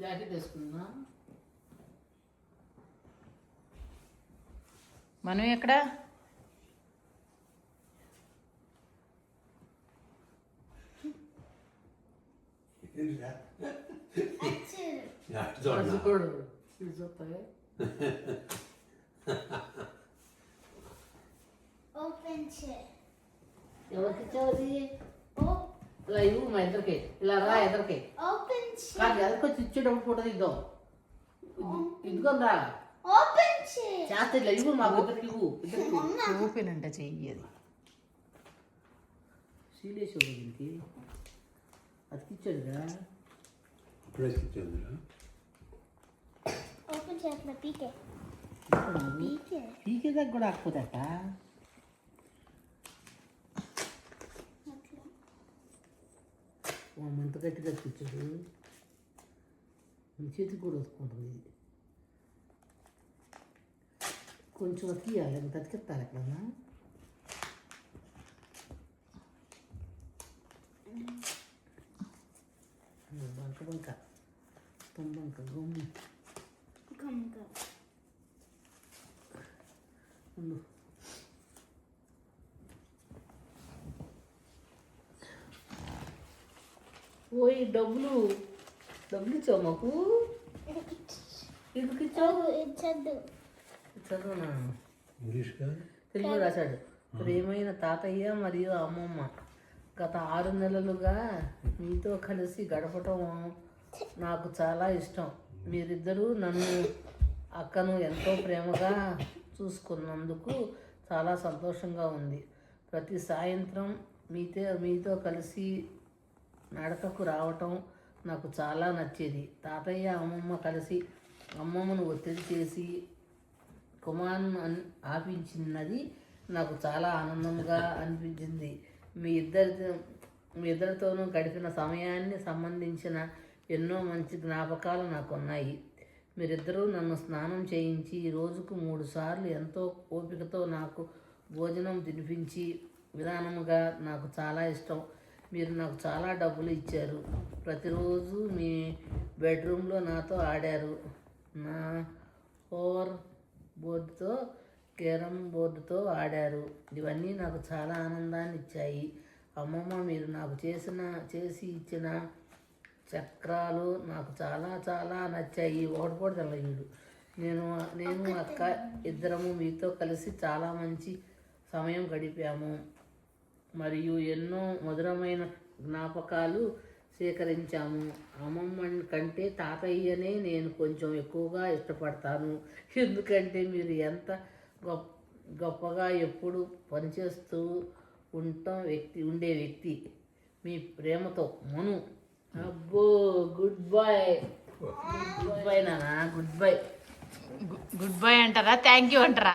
Jacket వేసుకున్నా. మనం ఎక్కడ ఎవరికి ఇచ్చావు? ఇలా ఇవ్వు మా ఇద్దరికి. ఇలా రా ఎదరికి. నాకు ఎదరికొచ్చి ఇచ్చేటప్పుడు ఫోటో దిద్దాం. ఇదిగోని రా చేస్తే ఇట్లా ఇవ్వు మాకు ఇద్దరికి ఇవ్వు. ఇద్దరికి ఓపెన్ అంటే చెయ్యేది సీలేసి దీనికి అతికిచ్చాడుగా. పీకే దగ్గర కూడా ఆకపోతేట మంత గట్టిగా అతికిచ్చాడు. చేతికి కూడా వస్తుకుంటుంది. కొంచెం అతికియాలి, ఎంత అతికిస్తారు ఎక్కడన్నా. బంక బంక తొంబంక గమ్ము ఓయ్ డబ్బులు ఇచ్చావు మాకు. ఎందుకు ఇచ్చావు? చదువునా తెలుగు రాశాడు. ప్రియమైన తాతయ్య మరియు అమ్మమ్మ, గత 6 నెలలుగా మీతో కలిసి గడపటం నాకు చాలా ఇష్టం. మీరిద్దరూ నన్ను అక్కను ఎంతో ప్రేమగా చూసుకున్నందుకు చాలా సంతోషంగా ఉంది. ప్రతి సాయంత్రం మీతో కలిసి నడకకు రావటం నాకు చాలా నచ్చేది. తాతయ్య అమ్మమ్మ కలిసి అమ్మమ్మను ఒత్తిడి చేసి కుమార్ను ఆపించినది నాకు చాలా ఆనందంగా అనిపించింది. మీ ఇద్దరితోనూ గడిపిన సమయాన్ని సంబంధించిన ఎన్నో మంచి జ్ఞాపకాలు నాకు ఉన్నాయి. మీరిద్దరూ నన్ను స్నానం చేయించి రోజుకు 3 సార్లు ఎంతో ఓపికతో నాకు భోజనం తినిపించి విధానముగా నాకు చాలా ఇష్టం. మీరు నాకు చాలా డబ్బులు ఇచ్చారు. ప్రతిరోజు మీ బెడ్రూమ్లో నాతో ఆడారు. నా ఓవర్ బోర్డుతో క్యారమ్ బోర్డుతో ఆడారు. ఇవన్నీ నాకు చాలా ఆనందాన్ని ఇచ్చాయి. అమ్మమ్మ, మీరు నాకు చేసి ఇచ్చిన చక్రాలు నాకు చాలా చాలా నచ్చాయి. ఒకటి తెల్లయ్యుడు. నేను అక్క ఇద్దరము మీతో కలిసి చాలా మంచి సమయం గడిపాము మరియు ఎన్నో మధురమైన జ్ఞాపకాలు సేకరించాము. అమ్మమ్మ కంటే తాతయ్యనే నేను కొంచెం ఎక్కువగా ఇష్టపడతాను. ఎందుకంటే మీరు ఎంత గొప్పగా ఎప్పుడు పనిచేస్తూ ఉండే వ్యక్తి. మీ ప్రేమతో మను. అబ్బో గుడ్ బాయ్. గుడ్ బాయ్ నాన్న. Good boy. గుడ్ బాయ్ అంటారా? థ్యాంక్ యూ అంటారా?